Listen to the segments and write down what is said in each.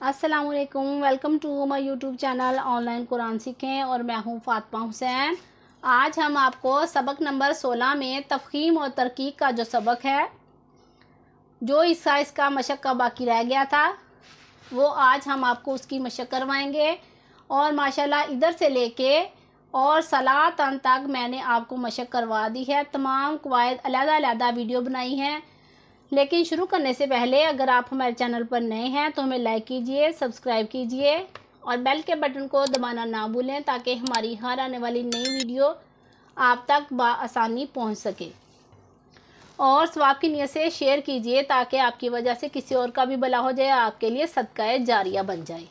अस्सलाम वालेकुम। Welcome to my YouTube channel online Quran सीखें और मैं हूँ फ़ातिमा हुसैन। आज हम आपको सबक नंबर 16 में तफ़हीम और तरकीक का जो सबक है, जो हिस्सा इसका मशक़ का बाकी रह गया था, वो आज हम आपको उसकी मशक़ करवाएंगे। और माशाल्लाह इधर से लेके और सलातन तक मैंने आपको मशक़ करवा दी है। तमाम क़वायद अलग-अलग वीडियो बनाई हैं। लेकिन शुरू करने से पहले अगर आप हमारे चैनल पर नए हैं तो हमें लाइक कीजिए, सब्सक्राइब कीजिए और बेल के बटन को दबाना ना भूलें ताकि हमारी हर आने वाली नई वीडियो आप तक बआसानी पहुंच सके। और सवाब की नीयत से शेयर कीजिए ताकि आपकी वजह से किसी और का भी भला हो जाए, आपके लिए सदका जारिया बन जाए।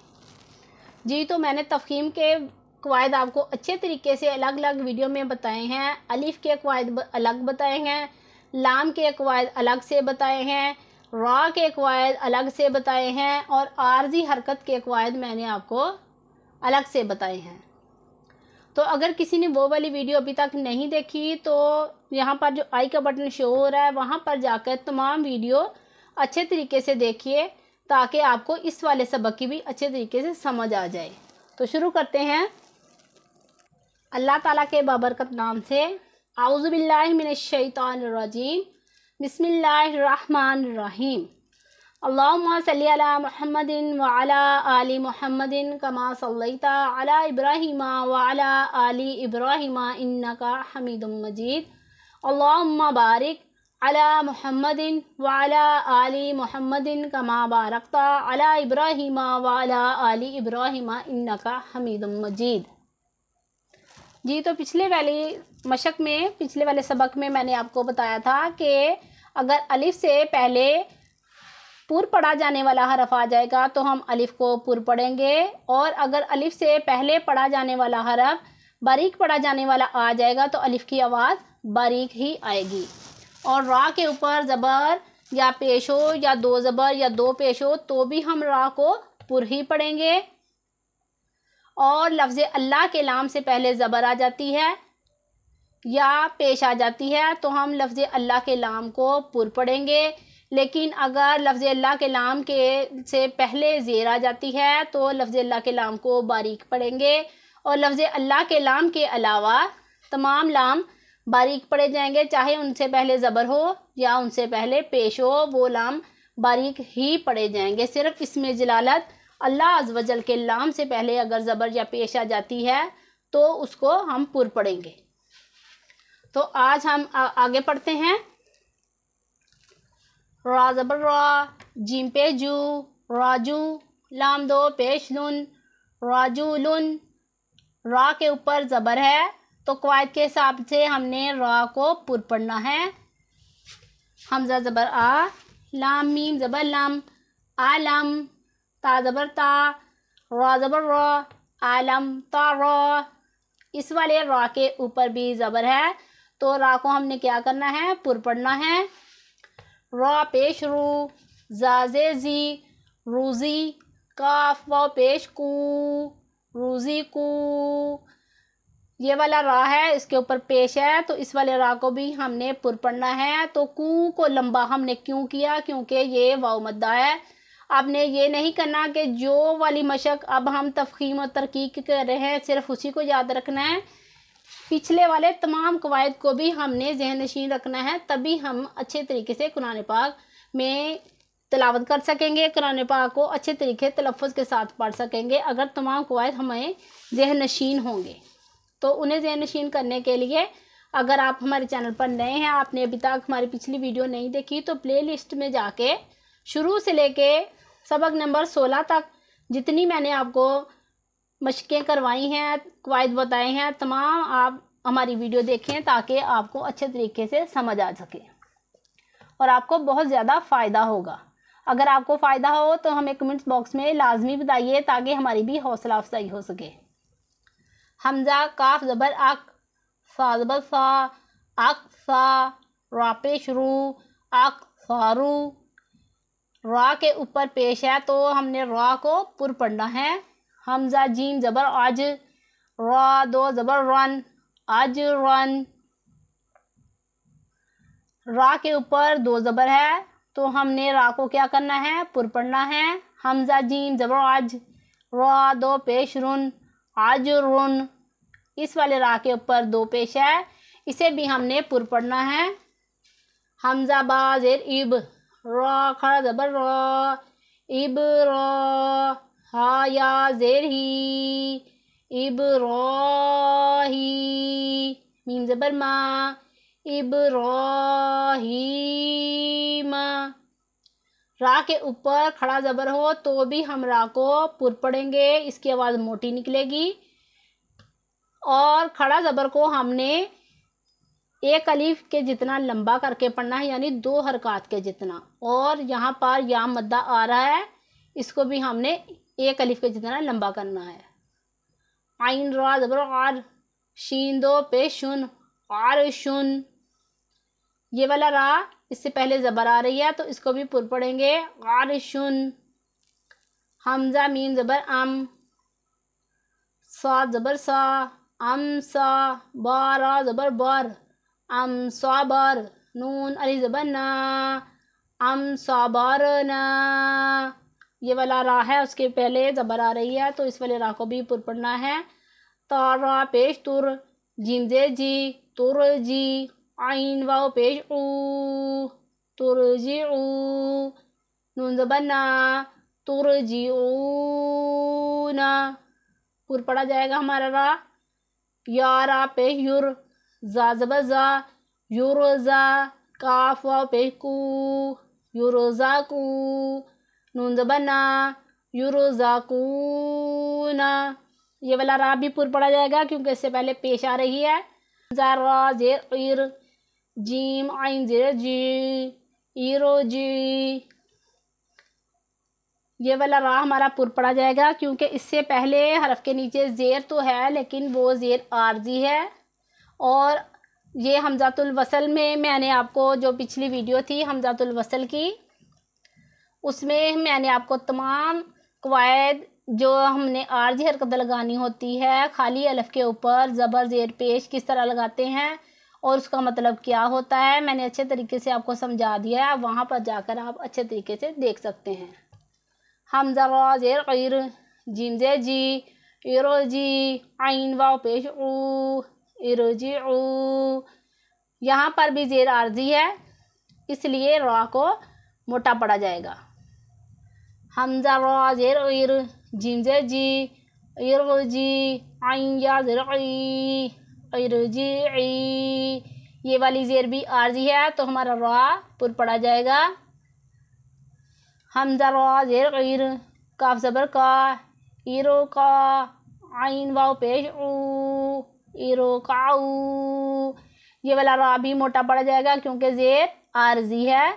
जी, तो मैंने तफ़हीम के क़वायद आपको अच्छे तरीके से अलग अलग वीडियो में बताए हैं। अलिफ़ के क़वायद अलग बताए हैं, लाम के क़वायद अलग से बताए हैं, रा के क़वायद अलग से बताए हैं और आर्जी हरकत के क़वायद मैंने आपको अलग से बताए हैं। तो अगर किसी ने वो वाली वीडियो अभी तक नहीं देखी तो यहाँ पर जो आई का बटन शो हो रहा है वहाँ पर जाकर तमाम वीडियो अच्छे तरीके से देखिए ताकि आपको इस वाले सबक की भी अच्छे तरीके से समझ आ जाए। तो शुरू करते हैं अल्लाह ताला के बाबरकत नाम से। आऊज़ु बिल्लाहि मिनश शैतानिर रजीम, बिस्मिल्लाहिर रहमानिर रहीम। अल्लाहुम्मा सल्ली अला मुहम्मदिन व अला आलि मुहम्मदिन कमा सल्लैता अला इब्राहीम व अला आलि इब्राहीम इन्नका हमीदुम मजीद। अल्लाहुम्मा बारिक अला मुहम्मदिन व अला आलि मुहम्मदिन कमा बारकता अला इब्राहीम व अला आलि इब्राहीम इन्नका हमीदुम मजीद। जी, तो पिछले वाले सबक में मैंने आपको बताया था कि अगर अलिफ से पहले पुर पढ़ा जाने वाला हरफ आ जाएगा तो हम अलिफ को पुर पढ़ेंगे, और अगर अलिफ से पहले पढ़ा जाने वाला हरफ बारीक पढ़ा जाने वाला आ जाएगा तो अलिफ की आवाज़ बारीक ही आएगी। और रा के ऊपर ज़बर या पेश हो या दो ज़बर या दो पेश हो तो भी हम रा को पुर ही पढ़ेंगे। और लफ्ज़ अल्लाह के लाम से पहले ज़बर आ जाती है या पेश आ जाती है तो हम लफ्ज़ अल्लाह के लाम को पुर पढ़ेंगे। लेकिन अगर लफ्ज़ अल्लाह के लाम के से पहले ज़ेर आ जाती है तो लफ्ज़ अल्लाह के लाम को बारीक पढ़ेंगे। और लफ्ज़ अल्लाह के लाम के अलावा तमाम लाम बारीक पढ़े जाएंगे, चाहे उनसे पहले ज़बर हो या उनसे पहले पेश हो, वो लाम बारीक ही पढ़े जाएंगे। सिर्फ इसमें जलालत अल्लाह अज़्ज़ वजल के लाम से पहले अगर ज़बर या पेश आ जाती है तो उसको हम पुर पढ़ेंगे। तो आज हम आगे पढ़ते हैं। रा ज़बर रा, जीम पे जू, राजू, लाम दो पेश लुन, राजूलुन। रा के ऊपर ज़बर है तो क़वायद के हिसाब से हमने रा को पुर पढ़ना है। हमज़ा ज़बर आ, लाम मीम ज़बर लम, आलम, ता ज़बर ता, रा ज़बर रा, आलम ता रा। इस वाले रा के ऊपर भी ज़बर है तो रा को हमने क्या करना है, पुर पढ़ना है। रा पेश रू, जाजे जी, रूज़ी, काफ वाव पेश कू, रूज़ी कू। ये वाला रा है, इसके ऊपर पेश है तो इस वाले रा को भी हमने पुर पढ़ना है। तो कू को लंबा हमने क्यों किया, क्योंकि ये वाव मद्दा है। आपने ये नहीं करना कि जो वाली मशक अब हम तफ़हीम और तरकीक कर रहे हैं सिर्फ उसी को याद रखना है, पिछले वाले तमाम क़वायद को भी हमने ज़हन नशीन रखना है, तभी हम अच्छे तरीके से कुरान पाक में तिलावत कर सकेंगे, कुरान पाक को अच्छे तरीके तलफ़्फ़ुज़ के साथ पढ़ सकेंगे। अगर तमाम क़वायद हमें ज़हन नशीन होंगे तो उन्हें ज़हन नशीन करने के लिए अगर आप हमारे चैनल पर नए हैं, आपने अभी तक हमारी पिछली वीडियो नहीं देखी तो प्लेलिस्ट में जाके शुरू से लेके सबक नंबर 16 तक जितनी मैंने आपको मशक़ें करवाई हैं, क़वायद बताए हैं, तमाम आप हमारी वीडियो देखें ताकि आपको अच्छे तरीके से समझ आ सके और आपको बहुत ज़्यादा फ़ायदा होगा। अगर आपको फ़ायदा हो तो हमें कमेंट्स बॉक्स में लाजमी बताइए ताकि हमारी भी हौसला अफजाई हो सके। हमज़ा काफ ज़बर अक, सा ज़बर सा, अक सा, रा पेश रू, अक सारू। रा के ऊपर पेश है तो हमने रा को पुर पढ़ना है। हमज़ा जीम ज़बर आज, रा दो ज़बर रन, आज रन। रा के ऊपर दो ज़बर है तो हमने रा को क्या करना है, पुर पढ़ना है। हमजा जीम ज़बर आज, रा दो पेश रुन, आज रुन। इस वाले रा के ऊपर दो पेश है, इसे भी हमने पुर पढ़ना है। हमजा बा ज़ेर इब, रा खड़ा ज़बर रा, इब रा। हा या ज़ेर ही, इब रा ही। मीम ज़बर मा, इब रा ही मा। रा के ऊपर खड़ा ज़बर हो तो भी हम रा को पुर पढ़ेंगे, इसकी आवाज़ मोटी निकलेगी। और खड़ा ज़बर को हमने एक अलीफ के जितना लंबा करके पढ़ना है, यानी 2 हरकत के जितना। और यहाँ पर या मद्दा आ रहा है, इसको भी हमने एक अलीफ के जितना लंबा करना है। आइन रा ज़बर आर, शीन दो पेश शुन, आर शुन। ये वाला रा इससे पहले ज़बर आ रही है तो इसको भी पुर पढ़ेंगे, आर शुन। हमजा मीम ज़बर अम, सा ज़बर सा, अम सा। बारा ज़बर बर, अम साबर। नून अली ज़बर ना, अम साबर ना। ये वाला रा है उसके पहले ज़बर आ रही है तो इस वाले रा को भी पुर पढ़ना है। तारा पेश तुर, जीम जे जी, तुर जी। आइन वाव पेश ऊ, तुर जी ऊ। नून ज़बर ना, तुर जी ऊ ना। पुर पढ़ा जाएगा हमारा रा। या रा पेश युर, जा ज़बर जा, युरज़ा। काफ वाव पेश कू, युरज़ा कू। नून ज़बर ना, युरज़ा कू ना। ये वाला रा भी पुर पढ़ा जाएगा क्योंकि इससे पहले पेश आ रही है। जा रा ज़ेर इर, जीम आइन ज़ेर जी, इरो जी। ये वाला रा हमारा पुर पढ़ा जाएगा क्योंकि इससे पहले हरफ के नीचे ज़ेर तो है लेकिन वो ज़ेर आर्जी है। और ये हमज़ातुल वसल में मैंने आपको जो पिछली वीडियो थी हमज़ातुल वसल की, उसमें मैंने आपको तमाम कवायद जो हमने आर्जी हरकत लगानी होती है खाली अलफ के ऊपर ज़बर ज़ेर पेश किस तरह लगाते हैं और उसका मतलब क्या होता है, मैंने अच्छे तरीके से आपको समझा दिया है। वहाँ पर जाकर आप अच्छे तरीके से देख सकते हैं। हमज़ा रा ज़ेर ग़ैर, जीम जे जी, इरो जी। आइन वाव पेश ऊ, इरो जी ऊ। यहाँ पर भी ज़ेर आर्जी है इसलिए रा को मोटा पड़ा जाएगा। हमज़ा रा ज़ेर ग़ैर, जीम जे जी, इरो जी। आइन या ज़ेर ग़ी, इरो जी ई। ये वाली ज़ेर भी आर्जी है तो हमारा रा पुर पड़ा जाएगा। हमज़ा रा ज़ेर ग़ैर, काफ ज़बर का, इरो का। आइन वाव पेश ऊ, इरो काऊ। ये वाला रा भी मोटा पड़ जाएगा क्योंकि ज़ेर आर्जी है।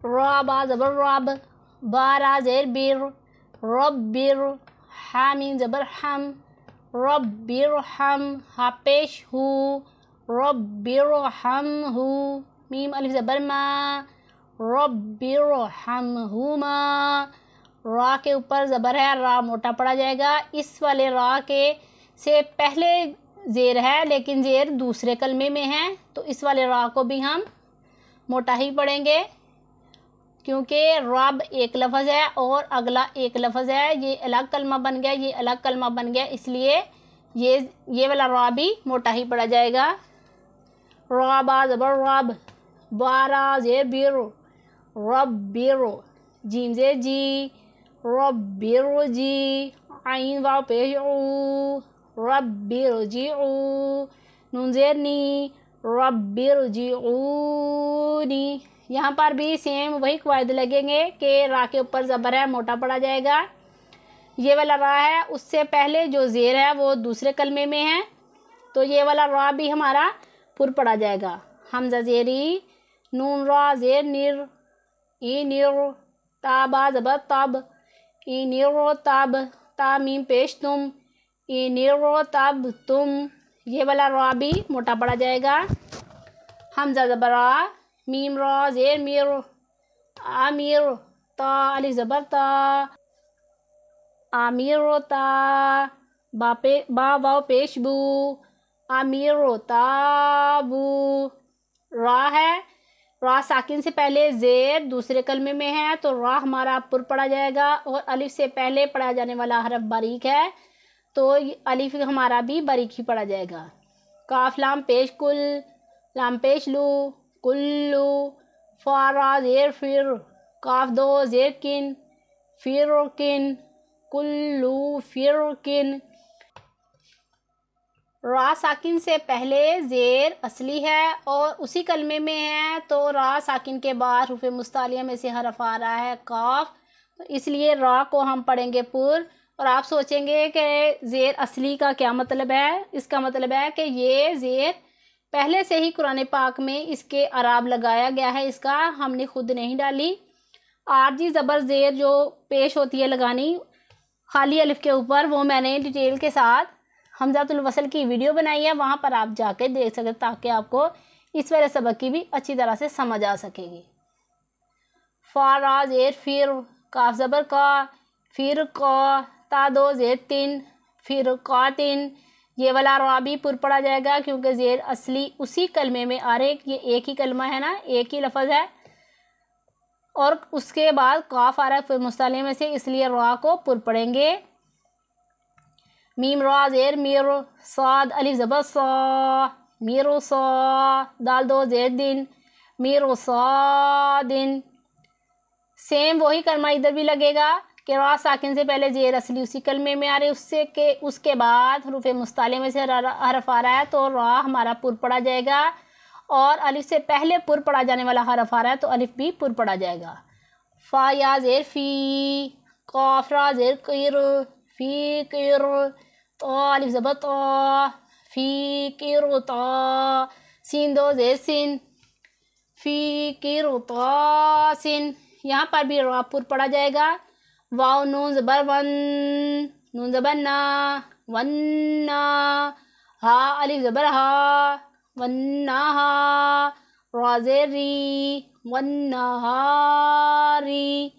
रा बा ज़बर रब, बारा ज़ेर बिर, रब बिर। हामीम ज़बर हम, रब बिर हम। हा पेश हु, रब बिर हम हु। मीम अलिफ ज़बर मा, रब्बिर हमहुमा। रा के ऊपर ज़बर है, रा मोटा पड़ा जाएगा। इस वाले रा के से पहले ज़ेर है लेकिन ज़ेर दूसरे कलमे में है तो इस वाले रा को भी हम मोटा ही पढ़ेंगे क्योंकि रब एक लफ्ज़ है और अगला एक लफ्ज़ है। ये अलग कलमा बन गया, ये अलग कलमा बन गया, इसलिए ये वाला रा भी मोटा ही पड़ा जाएगा। रा बा ज़बर रब, बारा ज़ेर बिर, रब्बिर। जीम जे जी, रब्बिर जी। आइन वाव पेश ऊ, रब्बिर जी ऊ। नून ज़ेर नी, रब्बिर जी ऊ नी। यहाँ पर भी सेम वही कवायद लगेंगे कि रा के ऊपर ज़बर है, मोटा पड़ा जाएगा। ये वाला रा है उससे पहले जो ज़ेर है वो दूसरे कलमे में है तो ये वाला रा भी हमारा पुर पड़ा जाएगा। हमज़ा ज़ेरी, नून रा ज़ेर निर, ई निर। ताबा ज़बर तब, ई निर तब। तामीम पेश तुम, ई निर तब तुम। ये वाला रा भी मोटा पड़ा जाएगा। हमज़ा ज़बर आ, मीम रा ज़ेर मिर, आमिर। ता अली ज़बर ता, आमिर ता। बा वाव पेश बू, आमिर ताबू। रा है, रा साकिन से पहले ज़ेर दूसरे कलमे में है तो रा हमारा पुर पढ़ा जाएगा, और अलिफ से पहले पढ़ा जाने वाला हरफ बारीक है तो अलिफ हमारा भी बारीक ही पढ़ा जाएगा। काफ लाम पेश कुल, लाम पेश लू, कुल्लू, फारा ज़ेर फिर, काफ दो ज़ेर किन, फिर किन, कुल्लू फिर किन। रा साकिन से पहले ज़ेर असली है और उसी कलमे में है तो रा साकिन के बाद हुरूफ मुस्तालिया में से हरफ आ रहा है काफ, तो इसलिए रा को हम पढ़ेंगे पुर। और आप सोचेंगे कि ज़ेर असली का क्या मतलब है। इसका मतलब है कि ये ज़ेर पहले से ही कुरान पाक में इसके अराब लगाया गया है, इसका हमने खुद नहीं डाली। आरजी ज़बर ज़ेर जो पेश होती है लगानी खाली अलिफ के ऊपर, वो मैंने डिटेल के साथ हमज़ातुल वसल की वीडियो बनाई है, वहाँ पर आप जाके देख सकते ताकि आपको इस वाले सबक की भी अच्छी तरह से समझ आ सकेगी। फारा ज़ेर फिर, काफ ज़बर का, फिर का, ता दो ज़ेर तीन, फिर का तीन। ये वाला रा भी पुर पढ़ा जाएगा क्योंकि ज़ेर असली उसी कलमे में आ रहे, ये एक ही कलमा है ना, एक ही लफ्ज़ है, और उसके बाद काफ आ रहा है फिर मुस्तालिया में से, इसलिए रा को पुर पढ़ेंगे। मीम रा ज़ेर मिर, साद अलिफ ज़बर सा, मिरो सा, दाल दो ज़ेर दिन, मिरो सा दिन। सेम वही कलमा इधर भी लगेगा कि रा साकिन से पहले ज़ेर असली उसी कलमे में आ रही, उसके बाद हुरूफ मुस्तालिया में से हरफ आ रहा है तो रा हमारा पुर पढ़ा जाएगा, और अलिफ से पहले पुर पढ़ा जाने वाला हरफ आ रहा है तो अलिफ भी पुर पढ़ा जाएगा। फ़ा या ज़ेर फ़ी, क़ाफ़ रा ज़ेर क़िर, फ़ी क़िर, तो अलिफ ज़बर तो, फ़ी क़िर तो, सीन दो ज़ेर सिन, फ़ी क़िर तो सिन। यहाँ पर भी रा पुर पढ़ा जाएगा। वाव नून ज़बर वन, नून ज़बर ना, वन्ना, हा अलिफ ज़बर हा, वन्ना हा, रा ज़ेर री, वन्ना हा री।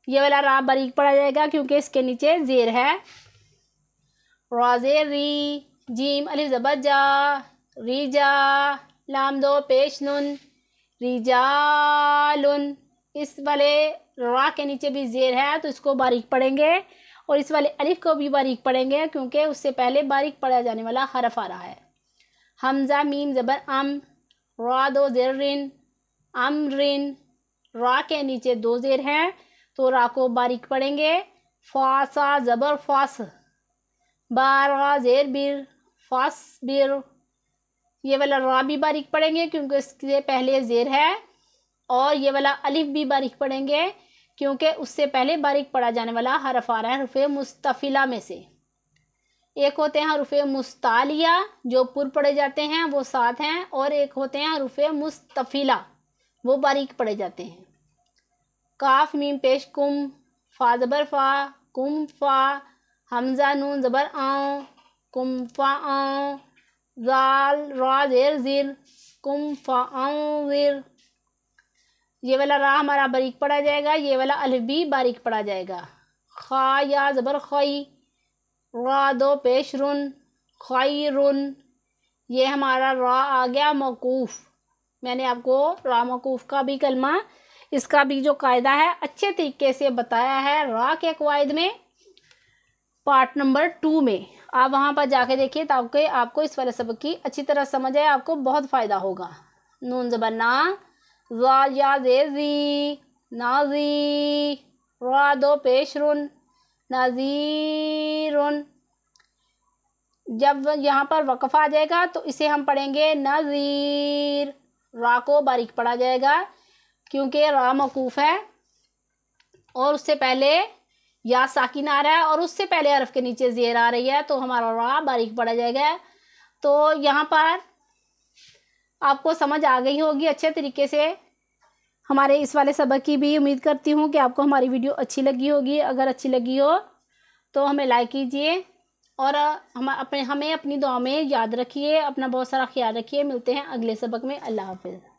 ये वाला रा बारीक पढ़ा जाएगा क्योंकि इसके नीचे ज़ेर है। रा ज़ेर री, जीम अलिफ ज़बर जा, रिजा, लाम दो पेश नुन, रिजालुन। इस वाले रा के नीचे भी ज़ेर है तो इसको बारीक पढ़ेंगे, और इस वाले अलिफ को भी बारीक पढ़ेंगे क्योंकि उससे पहले बारीक पढ़ा जाने वाला हरफ आ रहा है। हमज़ा मीम ज़बर अम, रा दो ज़ेर रिन, अमरिन। रा के नीचे दो ज़ेर हैं तो रा को बारीक पढ़ेंगे। फासा ज़बर फास, बारा ज़ेर बिर, फास बिर। ये वाला रा भी बारीक पढ़ेंगे क्योंकि इसके पहले ज़ेर है, और ये वाला अलिफ भी बारीक पढ़ेंगे क्योंकि उससे पहले बारीक पढ़ा जाने वाला हरफ आ रहा है हुरूफ़े मुस्तफ़िला में से। एक होते हैं हुरूफ़े मुस्तालिया जो पुर पढ़े जाते हैं वो 7 हैं, और एक होते हैं हुरूफ़े मुस्तफ़िला वो बारीक पढ़े जाते हैं। काफ मीम पेश कुम, फा ज़बर फ़ा, कुम फ़ा, हमज़ा नून ज़बर आऊँ, कुम फ़ा आऊँ, ज़ाल रा ज़ेर ज़िर, कुम फ़ा आऊँ ज़िर। ये वाला रा हमारा बारीक पढ़ा जाएगा, ये वाला अलिफ भी बारीक पढ़ा जाएगा। खा या ज़बर खई, रा दो पेश रुन, खैरुन। ये हमारा रा आ गया मौकूफ़। मैंने आपको रा मौकूफ़ का भी कलमा, इसका भी जो कायदा है अच्छे तरीके से बताया है रा के कवायद में, पार्ट नंबर 2 में। आप वहाँ पर जाके देखिए ताकि आपको इस वाले सबक की अच्छी तरह समझ आए, आपको बहुत फ़ायदा होगा। नून ज़बर ना, ज़ाल या ज़ेर ज़ी, नाज़ी, रा दो पेश रुन, नाज़ीरुन। जब यहाँ पर वक़फ़ आ जाएगा तो इसे हम पढ़ेंगे नज़ीर। रा को बारीक पढ़ा जाएगा क्योंकि रा मौकूफ़ है और उससे पहले या साकिन आ रहा है और उससे पहले हरफ के नीचे ज़ेर आ रही है तो हमारा रा बारीक पढ़ा जाएगा। तो यहाँ पर आपको समझ आ गई होगी अच्छे तरीके से हमारे इस वाले सबक की भी। उम्मीद करती हूँ कि आपको हमारी वीडियो अच्छी लगी होगी। अगर अच्छी लगी हो तो हमें लाइक कीजिए और हमें अपनी दुआ में याद रखिए। अपना बहुत सारा ख्याल रखिए। मिलते हैं अगले सबक में। अल्लाह हाफ़िज़।